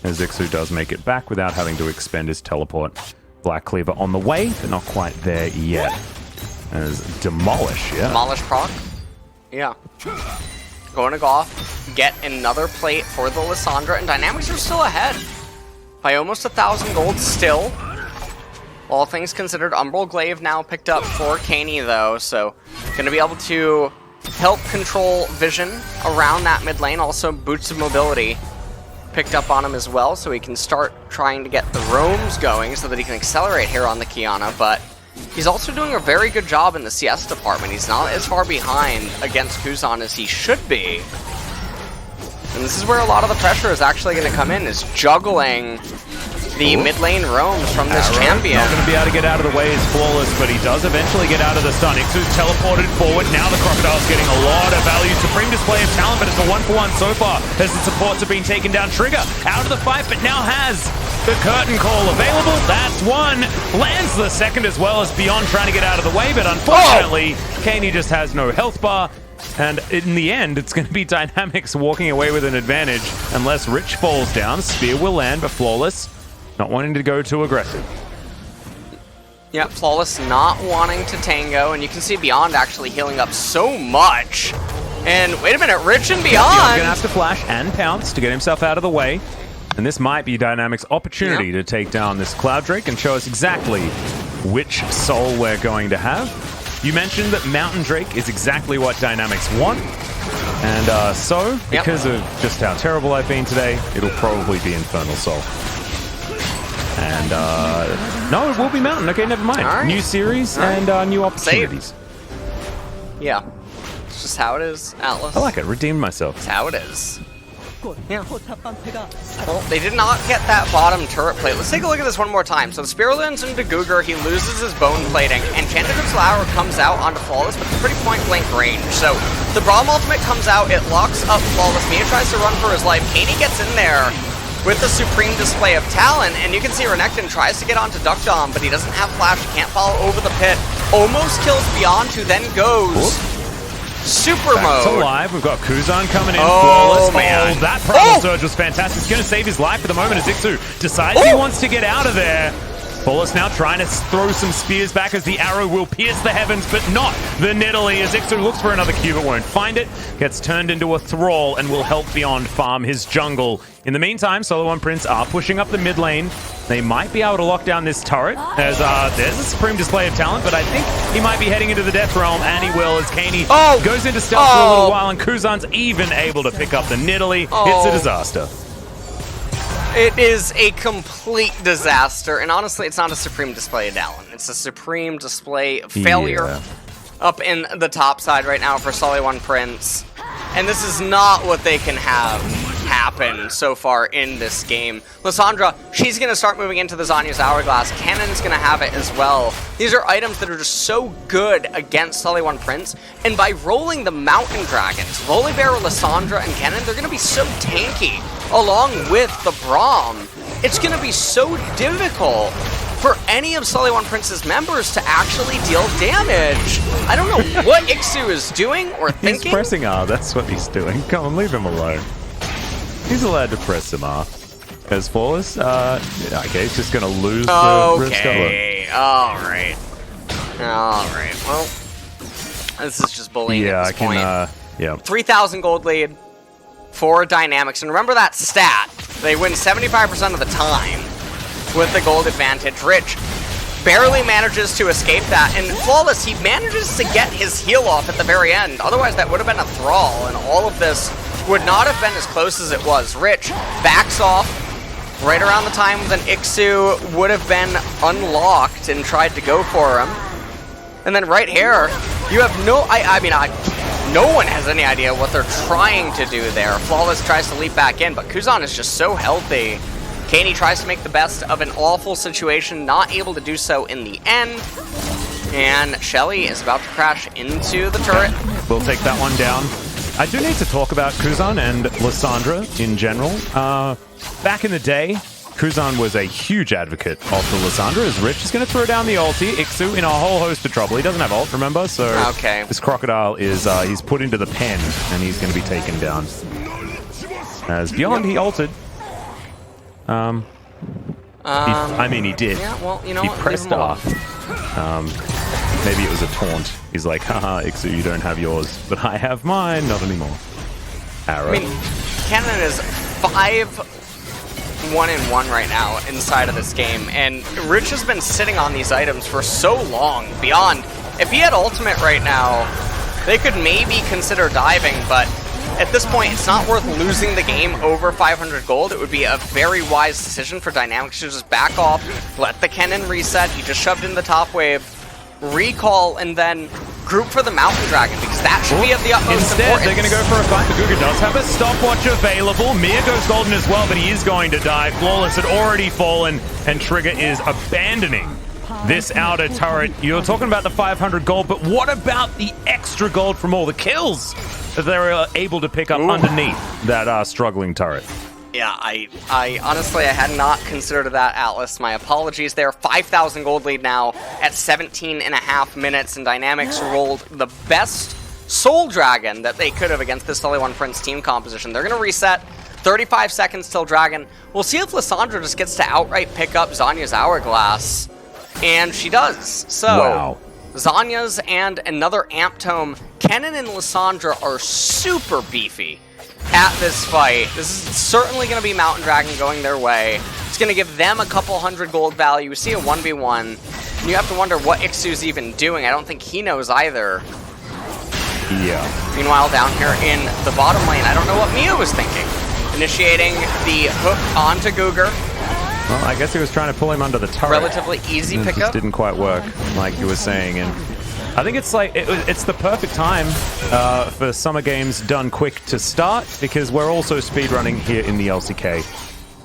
Speaker 1: As Zixu does make it back without having to expend his teleport. Black Cleaver on the way, but not quite there yet. As Demolish, yeah.
Speaker 2: Demolish proc? Yeah. Going to go off, get another plate for the Lissandra, and Dynamics are still ahead by almost 1,000 gold still. All things considered, Umbral Glaive now picked up for Kaney though, so going to be able to help control vision around that mid lane. Also, Boots of Mobility picked up on him as well, so he can start trying to get the roams going so that he can accelerate here on the Qiyana, but he's also doing a very good job in the CS department. He's not as far behind against Kuzan as he should be. And this is where a lot of the pressure is actually going to come in, is juggling the mid lane roams from this champion.
Speaker 1: Not going to be able to get out of the way is Flawless, but he does eventually get out of the stun. Ixu's teleported forward. Now the Crocodile's getting a lot of value. Supreme display of talent, but it's a 1-for-1 so far as the supports are being taken down. Trigger out of the fight, but now has the curtain call available. That's one. Lands the second as well as Beyond trying to get out of the way, but unfortunately, Kaney just has no health bar. And in the end, it's going to be Dynamics walking away with an advantage unless Rich falls down. Spear will land, but Flawless not wanting to go too aggressive.
Speaker 2: Yeah, Flawless not wanting to tango, and you can see Beyond actually healing up so much. And wait a minute, Rich and Beyond!
Speaker 1: Beyond's going to have to flash and pounce to get himself out of the way. And this might be Dynamics' opportunity to take down this Cloud Drake and show us exactly which soul we're going to have. You mentioned that Mountain Drake is exactly what Dynamics want. And so, because of just how terrible I've been today, it'll probably be Infernal Soul. And no, it will be Mountain. Okay, never mind.
Speaker 2: Right.
Speaker 1: New series and new opportunities.
Speaker 2: Yeah. It's just how it is, Atlas.
Speaker 1: I like it. Redeemed myself.
Speaker 2: It's how it is. Yeah. Well, they did not get that bottom turret plate. Let's take a look at this one more time. So the Spear lands into Googer, he loses his bone plating, and Candidate Flower comes out onto Flawless with pretty point-blank range. So the Braum ultimate comes out, it locks up Flawless. Mia tries to run for his life. Katie gets in there with the supreme display of talent, and you can see Renekton tries to get onto Duck Dom, but he doesn't have flash, he can't follow over the pit. Almost kills Beyond, who then goes super mode.
Speaker 1: To live, we've got Kuzan coming in,
Speaker 2: Oh,
Speaker 1: flawless.
Speaker 2: man.
Speaker 1: Oh, that Primal Surge was fantastic. It's going to save his life for the moment as Ixu decides he wants to get out of there. Flawless now trying to throw some spears back as the arrow will pierce the heavens, but not the Nidalee as Ixu looks for another Q but won't find it. Gets turned into a thrall and will help Beyond farm his jungle. In the meantime, SeolHaeOne Prince are pushing up the mid lane. They might be able to lock down this turret as there's a supreme display of talent, but I think he might be heading into the Death Realm, and he will as Kaney goes into stealth for a little while, and Kuzan's even able to pick up the Nidalee. It's a disaster.
Speaker 2: It is a complete disaster, and honestly, it's not a supreme display of talent. It's a supreme display of failure up in the top side right now for SeolHaeOne Prince. And this is not what they can have happen so far in this game. Lissandra, she's going to start moving into the Zanya's Hourglass. Cannon's going to have it as well. These are items that are just so good against SeolHaeOne Prince, and by rolling the Mountain Dragons, Volibear, Lissandra, and Cannon, they're going to be so tanky along with the Braum. It's going to be so difficult for any of SeolHaeOne Prince's members to actually deal damage. I don't know what Ixu is doing or thinking.
Speaker 1: He's pressing R, that's what he's doing. Come on, leave him alone. He's allowed to press some R. As Flawless, okay, he's just going to lose the Rift Color.
Speaker 2: Okay, alright. Alright, well, this is just bullying at this point.
Speaker 1: Yeah.
Speaker 2: 3,000 gold lead for Dynamics. And remember that stat. They win 75% of the time with the gold advantage. Rich barely manages to escape that. And Flawless, he manages to get his heal off at the very end. Otherwise, that would have been a thrall. And all of this would not have been as close as it was. Rich backs off right around the time when Ixu would have been unlocked and tried to go for him. And then right here, you have no... no one has any idea what they're trying to do there. Flawless tries to leap back in, but Kuzan is just so healthy. Kaney tries to make the best of an awful situation, not able to do so in the end. And Shelly is about to crash into the turret.
Speaker 1: We'll take that one down. I do need to talk about Kuzan and Lissandra in general. Back in the day, Kuzan was a huge advocate of the Lissandra, as Rich is going to throw down the ulti. Ixu in a whole host of trouble. He doesn't have ult, remember? So this crocodile is he's put into the pen, and he's going to be taken down. As Beyond, he ulted. He did.
Speaker 2: Yeah, well, you know
Speaker 1: he
Speaker 2: what?
Speaker 1: pressed R. Maybe it was a taunt. He's like, haha, Ixu, you don't have yours, but I have mine. Not anymore. Arrow.
Speaker 2: I mean, Cannon is 5-1-1 right now inside of this game, and Rich has been sitting on these items for so long. Beyond, if he had ultimate right now, they could maybe consider diving, but at this point, it's not worth losing the game over 500 gold. It would be a very wise decision for Dynamics to just back off, let the Kennen reset. He just shoved in the top wave, recall, and then group for the Mountain Dragon, because that should be of the utmost importance.
Speaker 1: They're going to go for a fight. The Guga does have a stopwatch available. Mia goes golden as well, but he is going to die. Flawless had already fallen, and Trigger is abandoning this outer turret. You're talking about the 500 gold, but what about the extra gold from all the kills that they were able to pick up underneath that struggling turret?
Speaker 2: Yeah, I honestly, I had not considered that, Atlas. My apologies there. 5,000 gold lead now at 17.5 minutes, and Dynamics rolled the best Soul Dragon that they could have against this SeolHaeOne Prince team composition. They're going to reset. 35 seconds till Dragon. We'll see if Lissandra just gets to outright pick up Zanya's Hourglass. And she does. So, Zanya's and another Amp Tome. Kennen and Lissandra are super beefy at this fight. This is certainly going to be Mountain Dragon going their way. It's going to give them a couple hundred gold value. We see a 1v1. And you have to wonder what Ixu's even doing. I don't think he knows either.
Speaker 1: Yeah.
Speaker 2: Meanwhile, down here in the bottom lane, I don't know what Mia was thinking. Initiating the hook onto Googer.
Speaker 1: Well, I guess he was trying to pull him under the turret.
Speaker 2: Relatively easy pickup.
Speaker 1: It just didn't quite work, like you were saying. And I think it's like it's the perfect time for summer games done quick to start, because we're also speedrunning here in the LCK.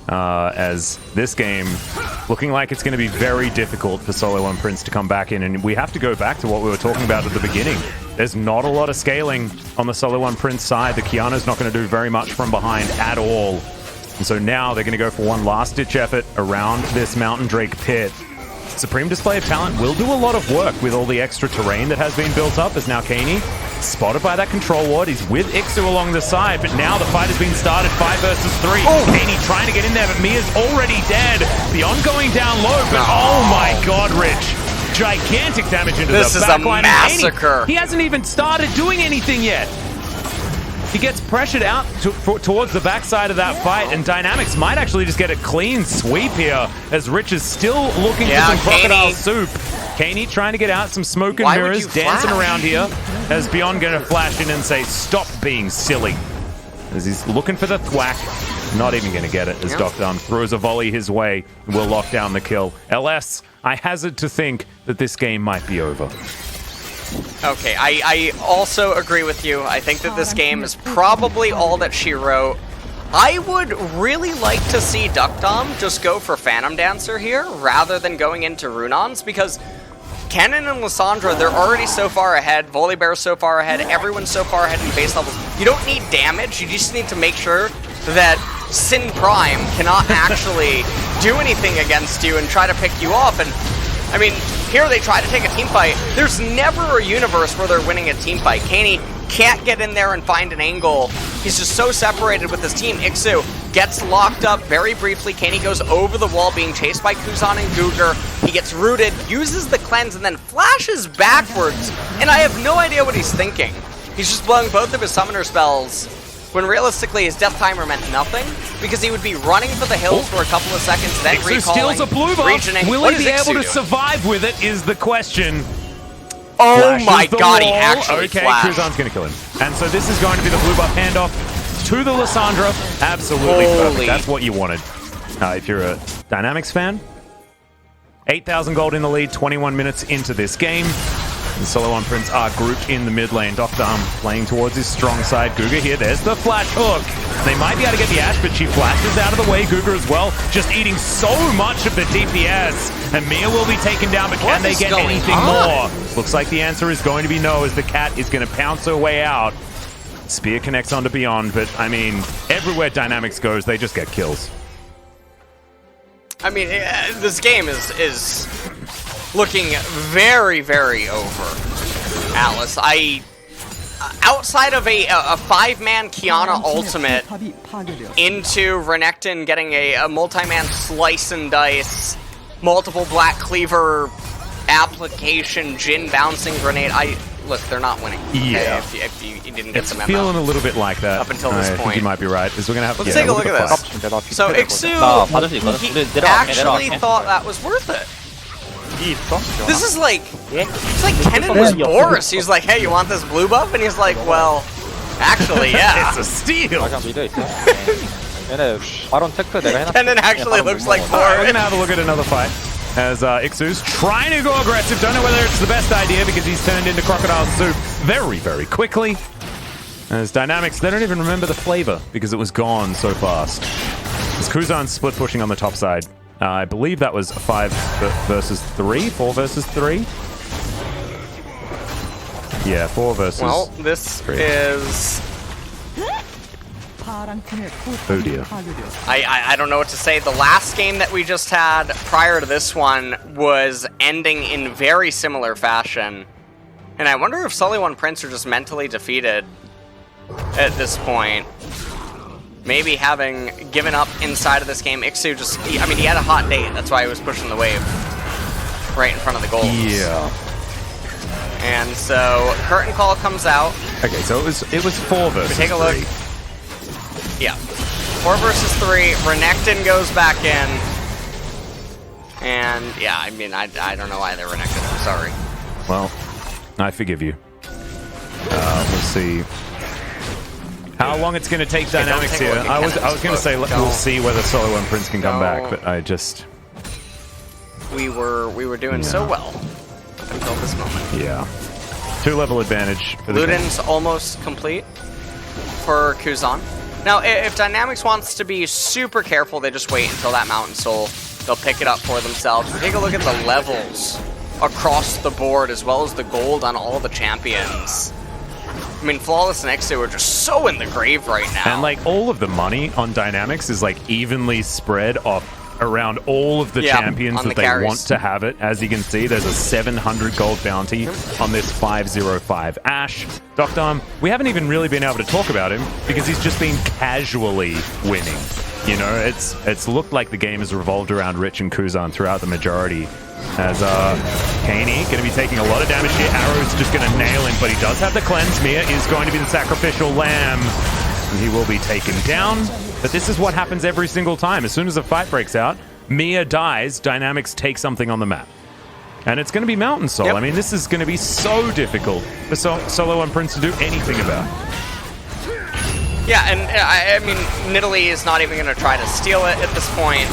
Speaker 1: As this game looking like it's going to be very difficult for SeolHaeOne Prince to come back in, and we have to go back to what we were talking about at the beginning. There's not a lot of scaling on the SeolHaeOne Prince side. The Kiana's not going to do very much from behind at all. And so now they're going to go for one last-ditch effort around this Mountain Drake pit. Supreme Display of Talent will do a lot of work with all the extra terrain that has been built up, as now Kaney, spotted by that control ward. He's with Ixu along the side, but now the fight has been started 5 versus 3. Oh. Kaney trying to get in there, but Mia's already dead. Beyond going down low, but oh my god, Rich. Gigantic damage into the backline.
Speaker 2: This is a massacre.
Speaker 1: He hasn't even started doing anything yet. He gets pressured out towards the backside of that fight, and Dynamics might actually just get a clean sweep here, as Rich is still looking for some crocodile soup. Kaney trying to get out some smoke and mirrors, dancing around here, as Beyond going to flash in and say, stop being silly. As he's looking for the thwack, not even going to get it, as Dr. throws a volley his way, will lock down the kill. LS, I hazard to think that this game might be over.
Speaker 2: Okay, I also agree with you. I think that this game is probably all that she wrote. I would really like to see Duckdom just go for Phantom Dancer here, rather than going into Runons, because Kennen and Lissandra, they're already so far ahead, Volibear's so far ahead, everyone's so far ahead in base levels. You don't need damage, you just need to make sure that Sin Prime cannot actually do anything against you and try to pick you off. And I mean, here they try to take a team fight. There's never a universe where they're winning a team fight. Kaney can't get in there and find an angle. He's just so separated with his team. Ixu gets locked up very briefly. Kaney goes over the wall, being chased by Kuzan and Guger. He gets rooted, uses the cleanse, and then flashes backwards. And I have no idea what he's thinking. He's just blowing both of his summoner spells, when realistically his death timer meant nothing, because he would be running for the hills for a couple of seconds, then
Speaker 1: Ixu
Speaker 2: recalling,
Speaker 1: steals a blue buff.
Speaker 2: regioning.
Speaker 1: Will he be able to survive with it is the question.
Speaker 2: Oh
Speaker 1: Flashes
Speaker 2: my god, he
Speaker 1: wall.
Speaker 2: actually
Speaker 1: Okay,
Speaker 2: flashed.
Speaker 1: Kuzan's going to kill him. And so this is going to be the blue buff handoff to the Lissandra. Absolutely perfect. That's what you wanted. If you're a Dynamics fan. 8,000 gold in the lead, 21 minutes into this game. And SeolHaeOne Prince are grouped in the mid lane. Dr. playing towards his strong side. Guga here, there's the flash hook. They might be able to get the Ashe, but she flashes out of the way. Guga as well, just eating so much of the DPS. And Mia will be taken down, but can they get anything more? Looks like the answer is going to be no, as the cat is going to pounce her way out. Spear connects onto Beyond, but I mean, everywhere Dynamics goes, they just get kills.
Speaker 2: I mean, this game is looking very, very over, Atlas. Outside of a 5-man Kiana ultimate into Renekton getting a multi-man slice and dice, multiple Black Cleaver application, Jhin bouncing grenade. Look, they're not winning. Okay?
Speaker 1: Yeah.
Speaker 2: If you didn't get the memo.
Speaker 1: It's feeling a little bit like that.
Speaker 2: Up until this
Speaker 1: I
Speaker 2: point.
Speaker 1: think you might be right. Is we're gonna have
Speaker 2: Let's take a look at this. So Ixu, he actually thought that was worth it. This is like, it's like Kennen was Boris. He's like, hey, you want this blue buff? And he's like, well, actually, yeah.
Speaker 1: It's a steal.
Speaker 2: Kennen actually looks like Boris.
Speaker 1: We're gonna have a look at another fight. As Ixu's trying to go aggressive. Don't know whether it's the best idea, because he's turned into Crocodile Soup very, very quickly. As Dynamics, they don't even remember the flavor, because it was gone so fast. As Kuzan's split pushing on the top side. I believe that was 5 versus 3? 4 versus 3? Yeah, 4 versus
Speaker 2: Well, this
Speaker 1: 3.
Speaker 2: is...
Speaker 1: Oh dear.
Speaker 2: I don't know what to say. The last game that we just had prior to this one was ending in very similar fashion. And I wonder if SeolHaeOne Prince are just mentally defeated at this point. Maybe having given up inside of this game. Ixu just, I mean, he had a hot date. That's why he was pushing the wave right in front of the goals.
Speaker 1: Yeah.
Speaker 2: And so curtain call comes out.
Speaker 1: Okay, so it was 4 versus 3.
Speaker 2: Take a look. Yeah. 4 versus 3. Renekton goes back in. And yeah, I mean, I don't know why they're Renekton. I'm sorry.
Speaker 1: Well, I forgive you. We'll see how long it's going to take Dynamics here. I was going to say we'll see whether SeolHaeOne Prince can come back, but I just...
Speaker 2: We were doing so well up until this moment.
Speaker 1: Yeah. 2-level advantage for the
Speaker 2: Luden's almost complete for Kuzan. Now, if Dynamics wants to be super careful, they just wait until that Mountain Soul. They'll pick it up for themselves. Take a look at the levels across the board, as well as the gold on all the champions. I mean, Flawless and Exo are just so in the grave right now.
Speaker 1: And like all of the money on Dynamics is like evenly spread off around all of the champions that they want to have it. As you can see, there's a 700 gold bounty on this 505 Ashe. Dr. We haven't even really been able to talk about him because he's just been casually winning. You know, it's looked like the game has revolved around Rich and Kuzan throughout the majority. As Kaney going to be taking a lot of damage here. Arrow's just going to nail him, but he does have the cleanse. Mia is going to be the sacrificial lamb, and he will be taken down. But this is what happens every single time. As soon as a fight breaks out, Mia dies, Dynamics take something on the map. And it's going to be Mountain Soul. I mean, this is going to be so difficult for SeolHaeOne Prince to do anything about.
Speaker 2: Yeah, and I mean, Nidalee is not even going to try to steal it at this point.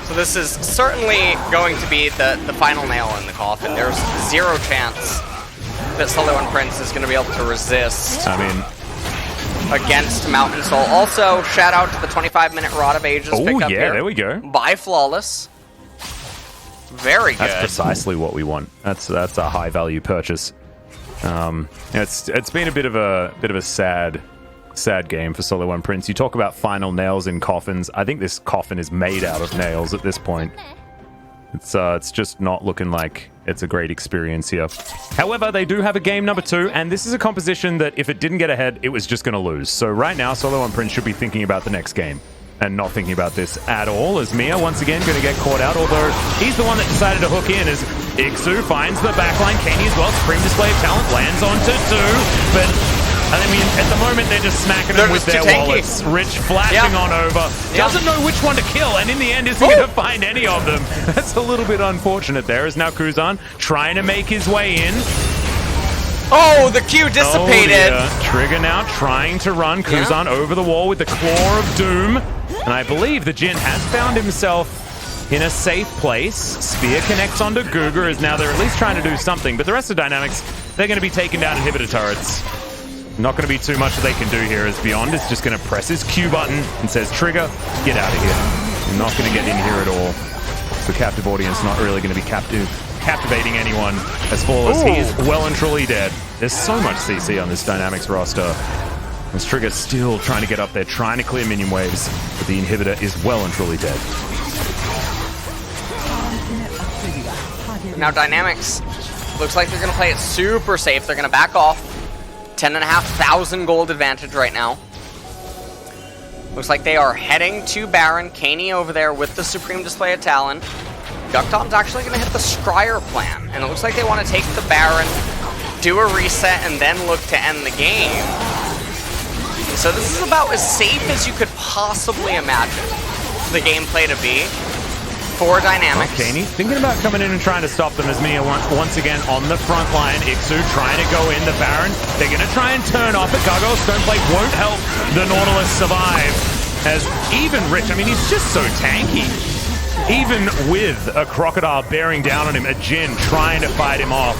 Speaker 2: So this is certainly going to be the final nail in the coffin. There's zero chance that SeolHaeOne Prince is going to be able to resist.
Speaker 1: I mean,
Speaker 2: against Mountain Soul. Also, shout out to the 25-minute Rod of Ages pick up here.
Speaker 1: There we go.
Speaker 2: By Flawless. Very good.
Speaker 1: That's precisely what we want. That's a high-value purchase. It's been a bit of a sad game for SeolHaeOne Prince. You talk about final nails in coffins. I think this coffin is made out of nails at this point. It's just not looking like it's a great experience here. However, they do have a game number 2, and this is a composition that if it didn't get ahead, it was just going to lose. So right now, SeolHaeOne Prince should be thinking about the next game and not thinking about this at all, as Mia, once again, going to get caught out, although he's the one that decided to hook in as Ixu finds the backline. Kaney as well, Supreme Display of Talent, lands onto 2, but I mean, at the moment, they're just smacking them with their wallets. Rich flashing on over. Doesn't know which one to kill, and in the end, isn't going to find any of them. That's a little bit unfortunate there, as now Kuzan trying to make his way in.
Speaker 2: Oh, the Q dissipated.
Speaker 1: Trigger now trying to run Kuzan over the wall with the Claw of Doom. And I believe the Jin has found himself in a safe place. Spear connects onto Guga, as now they're at least trying to do something. But the rest of Dynamics, they're going to be taking down inhibitor turrets. Not going to be too much that they can do here, as Beyond is just going to press his Q button and says, Trigger, get out of here. You're not going to get in here at all. The captive audience not really going to be captivating anyone, as Flawless, he is well and truly dead. There's so much CC on this Dynamics roster. This Trigger still trying to get up there, trying to clear minion waves, but the inhibitor is well and truly dead.
Speaker 2: Now Dynamics, looks like they're going to play it super safe. They're going to back off. 10,500 gold advantage right now. Looks like they are heading to Baron. Kaney over there with the Supreme Display of Talent. Ducktom's actually going to hit the Scryer plan, and it looks like they want to take the Baron, do a reset, and then look to end the game. So this is about as safe as you could possibly imagine the gameplay to be for Dynamics.
Speaker 1: Kaney thinking about coming in and trying to stop them, as Mia once again on the front line. Ixu trying to go in the Baron. They're going to try and turn off it. Gargoyle Stoneplate won't help the Nautilus survive. As even Rich, I mean, he's just so tanky. Even with a Crocodile bearing down on him, a Jin trying to fight him off.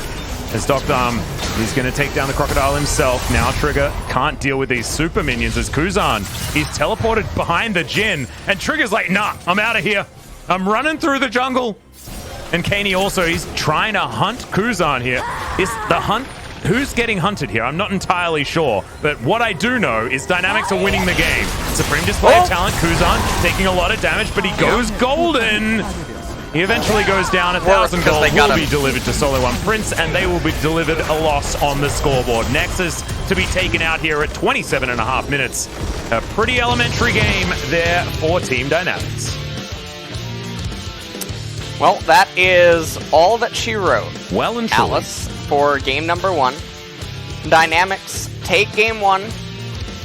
Speaker 1: As Dr. He's going to take down the Crocodile himself. Now Trigger can't deal with these super minions as Kuzan, he's teleported behind the Jin. And Trigger's like, nah, I'm out of here. I'm running through the jungle. And Kaney also, he's trying to hunt Kuzan here. Is the hunt... Who's getting hunted here? I'm not entirely sure. But what I do know is Dynamics are winning the game. Supreme Display of Talent. Kuzan taking a lot of damage, but he goes golden. He eventually goes down. 1,000 gold will be delivered to SeolHaeOne Prince, and they will be delivered a loss on the scoreboard. Nexus to be taken out here at 27.5 minutes. A pretty elementary game there for Team Dynamics.
Speaker 2: Well, that is all that she wrote.
Speaker 1: Well and truly.
Speaker 2: Alice, for game number 1. Dynamics take game 1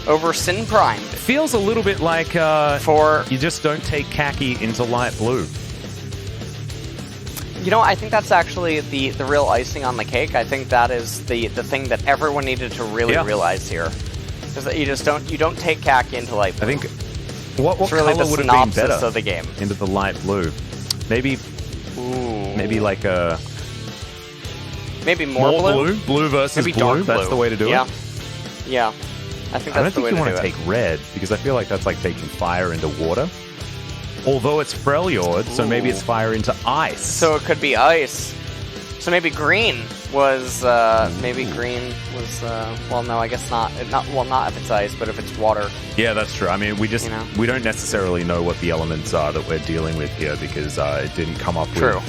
Speaker 2: over Sin Prime.
Speaker 1: It feels a little bit like you just don't take khaki into light blue.
Speaker 2: You know, I think that's actually the real icing on the cake. I think that is the thing that everyone needed to really realize here. Is that you don't take khaki into light blue.
Speaker 1: I think what
Speaker 2: really
Speaker 1: color would have been better
Speaker 2: of the game.
Speaker 1: Into the light blue? Maybe like a
Speaker 2: Maybe more blue?
Speaker 1: Blue versus
Speaker 2: maybe
Speaker 1: blue.
Speaker 2: Dark
Speaker 1: That's
Speaker 2: blue.
Speaker 1: the way to do it.
Speaker 2: Yeah. I think that's the way to do it.
Speaker 1: I don't think you want to take red, because I feel like that's like taking fire into water. Although it's Freljord, so maybe it's fire into ice.
Speaker 2: So it could be ice. So maybe green was, well, no, I guess not. Well, not if it's ice, but if it's water.
Speaker 1: Yeah, that's true. I mean, we we don't necessarily know what the elements are that we're dealing with here, because it didn't come up with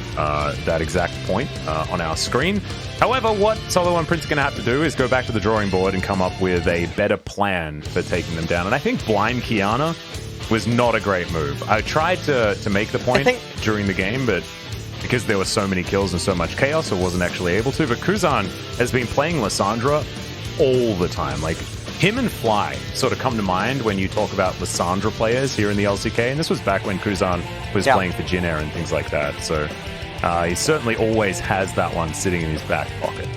Speaker 1: that exact point on our screen. However, what SeolHaeOne Prince is going to have to do is go back to the drawing board and come up with a better plan for taking them down. And I think Blind Kiana was not a great move. I tried to make the point during the game, but because there were so many kills and so much chaos, I wasn't actually able to. But Kuzan has been playing Lissandra all the time. Like, him and Fly sort of come to mind when you talk about Lissandra players here in the LCK. And this was back when Kuzan was playing for Jin Air and things like that. So he certainly always has that one sitting in his back pocket.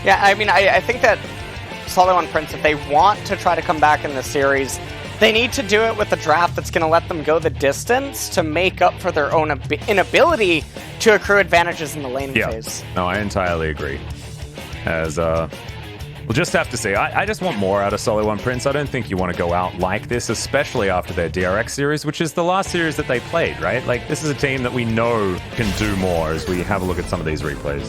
Speaker 2: Yeah, I mean, I think that SeolHaeOne Prince, if they want to try to come back in the series, they need to do it with a draft that's going to let them go the distance to make up for their own inability to accrue advantages in the laning phase.
Speaker 1: No, I entirely agree. As we'll just have to see. I just want more out of SeolHaeOne Prince. I don't think you want to go out like this, especially after their DRX series, which is the last series that they played, right? Like, this is a team that we know can do more as we have a look at some of these replays.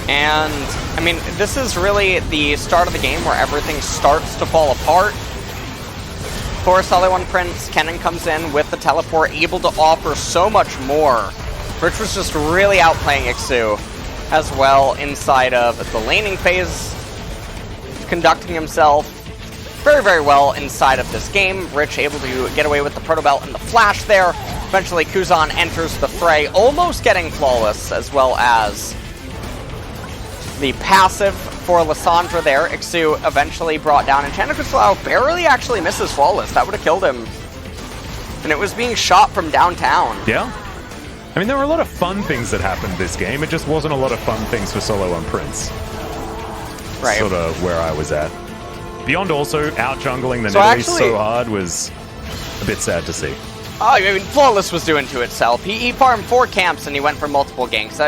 Speaker 2: And, I mean, this is really the start of the game where everything starts to fall apart. For SeolHaeOne Prince, Kennen comes in with the teleport, able to offer so much more. Rich was just really outplaying Ixu as well inside of the laning phase, conducting himself very, very well inside of this game. Rich able to get away with the Proto Belt and the Flash there. Eventually, Kuzan enters the fray, almost getting flawless, as well as the passive for Lissandra there. Ixu eventually brought down, and Chandrakuslau barely actually misses flawless. That would have killed him. And it was being shot from downtown.
Speaker 1: Yeah. I mean, there were a lot of fun things that happened this game. It just wasn't a lot of fun things for SeolHaeOne Prince.
Speaker 2: Right.
Speaker 1: Sort of where I was at. Beyond also out-jungling the Nidalee so hard was a bit sad to see.
Speaker 2: Oh, I mean, Flawless was doing to itself. He farmed 4 camps and he went for multiple ganks.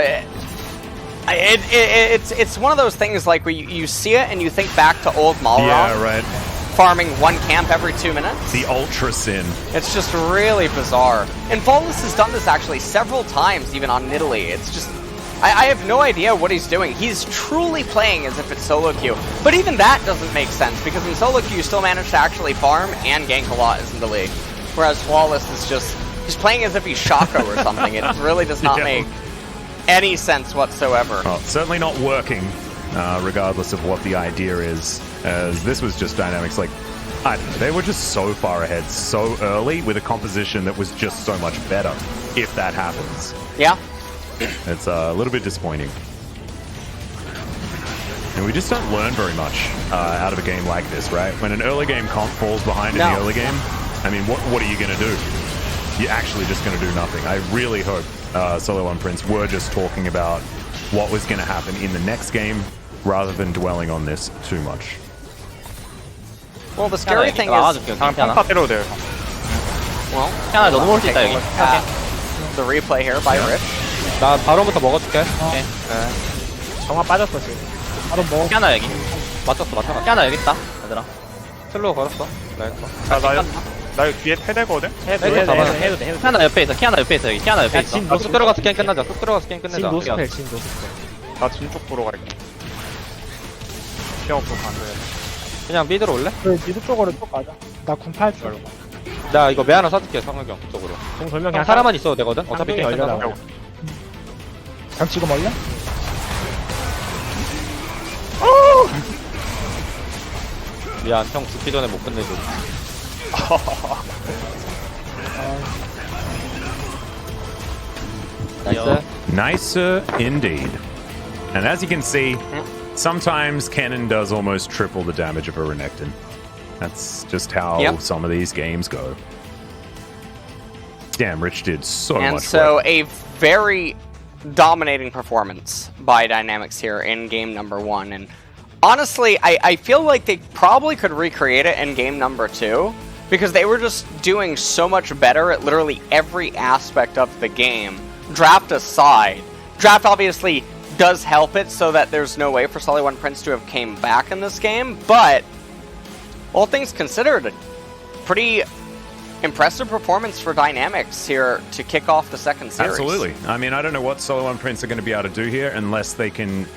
Speaker 2: It's one of those things like where you see it and you think back to old Malron.
Speaker 1: Yeah, right.
Speaker 2: Farming 1 camp every 2 minutes.
Speaker 1: The Ultra Sin.
Speaker 2: It's just really bizarre. And Flawless has done this actually several times, even on Nidalee. It's just, I have no idea what he's doing. He's truly playing as if it's solo queue. But even that doesn't make sense, because in solo queue you still manage to actually farm and gank a lot as Nidalee. Whereas Flawless is just, he's playing as if he's Shaco or something. It really does not make any sense whatsoever.
Speaker 1: Oh, certainly not working, regardless of what the idea is, as this was just dynamics like, I don't know, they were just so far ahead so early with a composition that was just so much better, if that happens.
Speaker 2: Yeah.
Speaker 1: It's a little bit disappointing. And we just don't learn very much out of a game like this, right? When an early game comp falls behind in the early game, I mean, what are you going to do? You're actually just going to do nothing. I really hope SeolHaeOne Prince were just talking about what was going to happen in the next game rather than dwelling on this too much.
Speaker 2: Well, the scary thing is, well, take a look at the replay here by Rich.
Speaker 3: 나 바론부터 먹어줄게.
Speaker 4: 정화 빠졌어 지금. 바로 먹어.
Speaker 3: 키아나 여기. 맞췄어. 키아나 여기 있다. 얘들아. 슬로우 걸었어.
Speaker 4: 나 여기 뒤에 패대거든?
Speaker 3: 해도 돼. 키아나 옆에 있어. 키아나 옆에 있어. 여기. 키아나 옆에 있어. 쑥 들어가서 게임 끝나자. 쑥 들어가서 게임 끝내자.
Speaker 4: 진 노스펠.
Speaker 3: 나 진쪽 보러 갈게. 시험 없어 안 돼. 그냥 미드로 올래?
Speaker 4: 미드 쪽으로 쭉 가자. 나 궁 8줄.
Speaker 3: 나 이거 매 하나 사줄게. 성혁이 형 쪽으로.
Speaker 4: 궁 돌면 그냥
Speaker 3: 사람만 있어도 되거든? 어차피 게임 끝나서.
Speaker 4: 그냥 지금 올려?
Speaker 3: 미안, 형 죽기 전에 못 끝내줘. 나이스.
Speaker 1: Nicer indeed. And as you can see, sometimes Kennen does almost triple the damage of a Renekton. That's just how some of these games go. Damn, Rich did so much work.
Speaker 2: And so a very dominating performance by Dynamics here in game number 1. And honestly, I feel like they probably could recreate it in game number 2. because they were just doing so much better at literally every aspect of the game. Draft aside, draft obviously does help it so that there's no way for SeolHaeOne Prince to have came back in this game, but all things considered, a pretty impressive performance for Dynamics here to kick off the second series.
Speaker 1: Absolutely. I mean, I don't know what SeolHaeOne Prince are going to be able to do here unless they can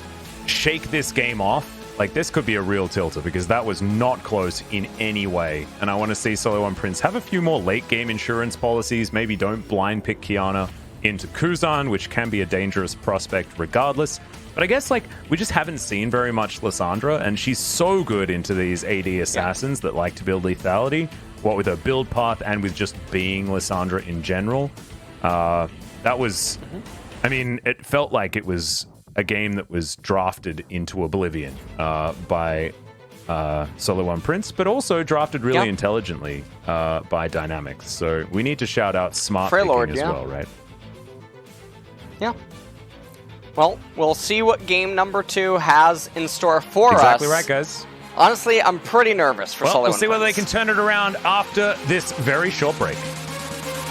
Speaker 1: shake this game off. Like, this could be a real tilter because that was not close in any way. And I want to see SeolHaeOne Prince have a few more late-game insurance policies. Maybe don't blind pick Qiyana into Kuzan, which can be a dangerous prospect regardless. But I guess, like, we just haven't seen very much Lissandra, and she's so good into these AD assassins that like to build lethality, what with her build path and with just being Lissandra in general. That was... I mean, it felt like it was a game that was drafted into oblivion by SeolHaeOne Prince, but also drafted really intelligently by Dynamics. So we need to shout out smart
Speaker 2: Freylord,
Speaker 1: picking as well, right?
Speaker 2: Yeah. Well, we'll see what game number 2 has in store for us.
Speaker 1: Exactly right, guys.
Speaker 2: Honestly, I'm pretty nervous for SeolHaeOne
Speaker 1: We'll see whether they
Speaker 2: Prince.
Speaker 1: can turn it around after this very short break.